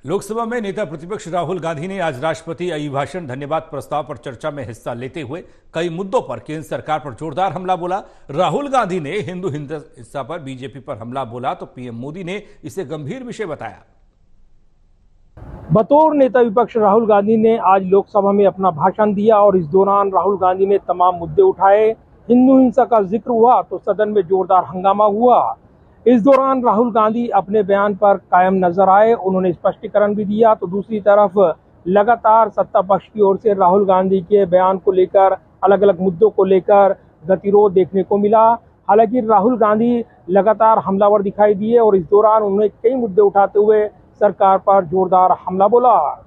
लोकसभा में नेता प्रतिपक्ष राहुल गांधी ने आज राष्ट्रपति अभिभाषण धन्यवाद प्रस्ताव पर चर्चा में हिस्सा लेते हुए कई मुद्दों पर केंद्र सरकार पर जोरदार हमला बोला। राहुल गांधी ने हिंदू हिंसा पर बीजेपी पर हमला बोला तो पीएम मोदी ने इसे गंभीर विषय बताया। बतौर नेता विपक्ष राहुल गांधी ने आज लोकसभा में अपना भाषण दिया और इस दौरान राहुल गांधी ने तमाम मुद्दे उठाए। हिंदू हिंसा का जिक्र हुआ तो सदन में जोरदार हंगामा हुआ। इस दौरान राहुल गांधी अपने बयान पर कायम नजर आए। उन्होंने स्पष्टीकरण भी दिया तो दूसरी तरफ लगातार सत्ता पक्ष की ओर से राहुल गांधी के बयान को लेकर अलग अलग मुद्दों को लेकर गतिरोध देखने को मिला। हालांकि राहुल गांधी लगातार हमलावर दिखाई दिए और इस दौरान उन्होंने कई मुद्दे उठाते हुए सरकार पर जोरदार हमला बोला।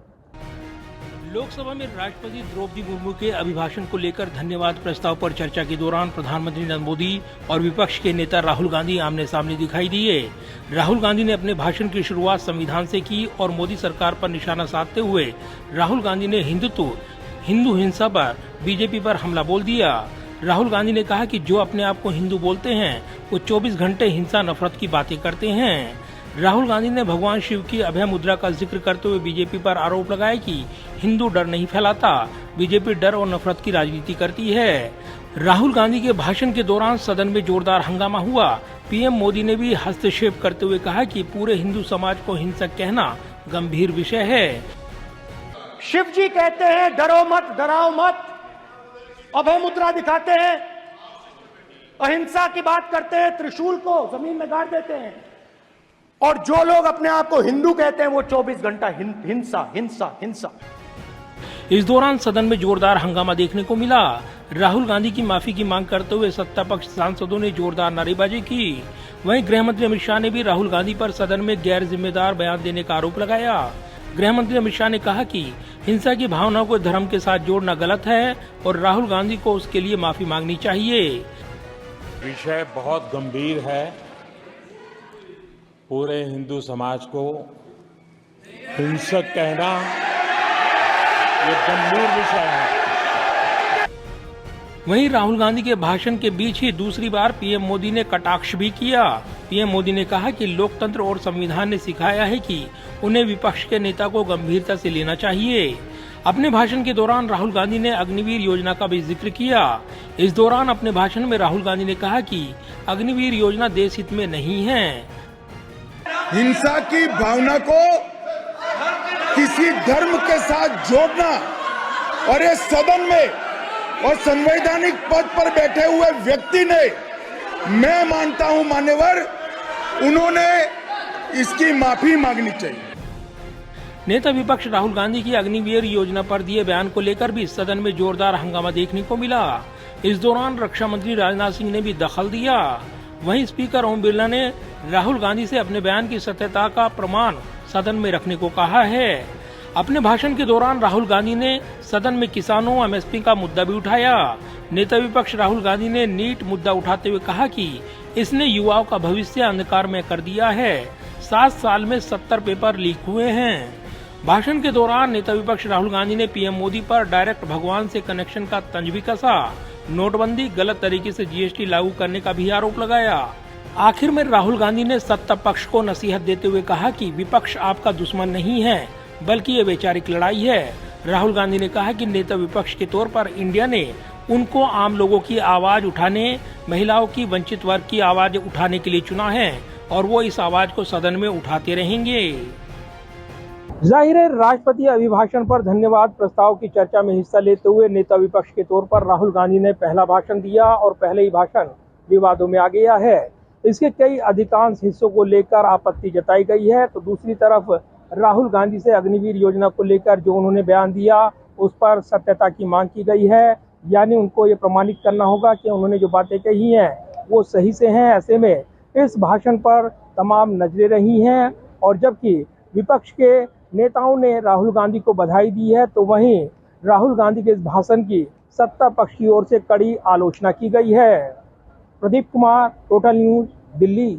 लोकसभा में राष्ट्रपति द्रौपदी मुर्मू के अभिभाषण को लेकर धन्यवाद प्रस्ताव पर चर्चा के दौरान प्रधानमंत्री नरेंद्र मोदी और विपक्ष के नेता राहुल गांधी आमने सामने दिखाई दिए। राहुल गांधी ने अपने भाषण की शुरुआत संविधान से की और मोदी सरकार पर निशाना साधते हुए राहुल गांधी ने हिंदू हिंसा पर बीजेपी पर हमला बोल दिया। राहुल गांधी ने कहा कि जो अपने आप को हिंदू बोलते हैं वो 24 घंटे हिंसा नफरत की बातें करते हैं। राहुल गांधी ने भगवान शिव की अभय मुद्रा का जिक्र करते हुए बीजेपी पर आरोप लगाया कि हिंदू डर नहीं फैलाता, बीजेपी डर और नफरत की राजनीति करती है। राहुल गांधी के भाषण के दौरान सदन में जोरदार हंगामा हुआ। पीएम मोदी ने भी हस्तक्षेप करते हुए कहा कि पूरे हिंदू समाज को हिंसक कहना गंभीर विषय है। शिव जी कहते हैं डरो मत, डराओ मत, अभय मुद्रा दिखाते हैं, अहिंसा की बात करते हैं, त्रिशूल को जमीन में गाड़ देते हैं, और जो लोग अपने आप को हिंदू कहते हैं वो 24 घंटा हिंसा हिंसा हिंसा। इस दौरान सदन में जोरदार हंगामा देखने को मिला। राहुल गांधी की माफी की मांग करते हुए सत्ता पक्ष सांसदों ने जोरदार नारेबाजी की। वहीं गृह मंत्री अमित शाह ने भी राहुल गांधी पर सदन में गैर जिम्मेदार बयान देने का आरोप लगाया। गृह मंत्री अमित शाह ने कहा कि हिंसा की भावनाओं को धर्म के साथ जोड़ना गलत है और राहुल गांधी को उसके लिए माफी मांगनी चाहिए। विषय बहुत गंभीर है। पूरे हिंदू समाज को हिंसक कहना ये गंभीर विषय है। वहीं राहुल गांधी के भाषण के बीच ही दूसरी बार पीएम मोदी ने कटाक्ष भी किया। पीएम मोदी ने कहा कि लोकतंत्र और संविधान ने सिखाया है कि उन्हें विपक्ष के नेता को गंभीरता से लेना चाहिए। अपने भाषण के दौरान राहुल गांधी ने अग्निवीर योजना का भी जिक्र किया। इस दौरान अपने भाषण में राहुल गांधी ने कहा कि अग्निवीर योजना देश हित में नहीं है। हिंसा की भावना को किसी धर्म के साथ जोड़ना और ये सदन में और संवैधानिक पद पर बैठे हुए व्यक्ति ने, मैं मानता हूं मान्यवर, उन्होंने इसकी माफी मांगनी चाहिए। नेता विपक्ष राहुल गांधी की अग्निवीर योजना पर दिए बयान को लेकर भी सदन में जोरदार हंगामा देखने को मिला। इस दौरान रक्षा मंत्री राजनाथ सिंह ने भी दखल दिया। वहीं स्पीकर ओम बिरला ने राहुल गांधी से अपने बयान की सत्यता का प्रमाण सदन में रखने को कहा है। अपने भाषण के दौरान राहुल गांधी ने सदन में किसानों एमएसपी का मुद्दा भी उठाया। नेता विपक्ष राहुल गांधी ने नीट मुद्दा उठाते हुए कहा कि इसने युवाओं का भविष्य अंधकार में कर दिया है। 7 साल में 70 पेपर लीक हुए हैं। भाषण के दौरान नेता विपक्ष राहुल गांधी ने पीएम मोदी पर डायरेक्ट भगवान से कनेक्शन का तंज भी कसा। नोटबंदी, गलत तरीके से जीएसटी लागू करने का भी आरोप लगाया। आखिर में राहुल गांधी ने सत्ता पक्ष को नसीहत देते हुए कहा कि विपक्ष आपका दुश्मन नहीं है, बल्कि ये वैचारिक लड़ाई है। राहुल गांधी ने कहा कि नेता विपक्ष के तौर पर इंडिया ने उनको आम लोगों की आवाज उठाने, महिलाओं की, वंचित वर्ग की आवाज उठाने के लिए चुना है और वो इस आवाज को सदन में उठाते रहेंगे। जाहिर है, राष्ट्रपति अभिभाषण पर धन्यवाद प्रस्ताव की चर्चा में हिस्सा लेते हुए नेता विपक्ष के तौर पर राहुल गांधी ने पहला भाषण दिया और पहले ही भाषण विवादों में आ गया है। इसके कई अधिकांश हिस्सों को लेकर आपत्ति जताई गई है तो दूसरी तरफ राहुल गांधी से अग्निवीर योजना को लेकर जो उन्होंने बयान दिया उस पर सत्यता की मांग की गई है। यानी उनको ये प्रमाणित करना होगा कि उन्होंने जो बातें कही हैं वो सही से हैं। ऐसे में इस भाषण पर तमाम नजरें रही हैं और जबकि विपक्ष के नेताओं ने राहुल गांधी को बधाई दी है तो वहीं राहुल गांधी के इस भाषण की सत्ता पक्ष की ओर से कड़ी आलोचना की गई है। Pradeep Kumar, total news, Delhi.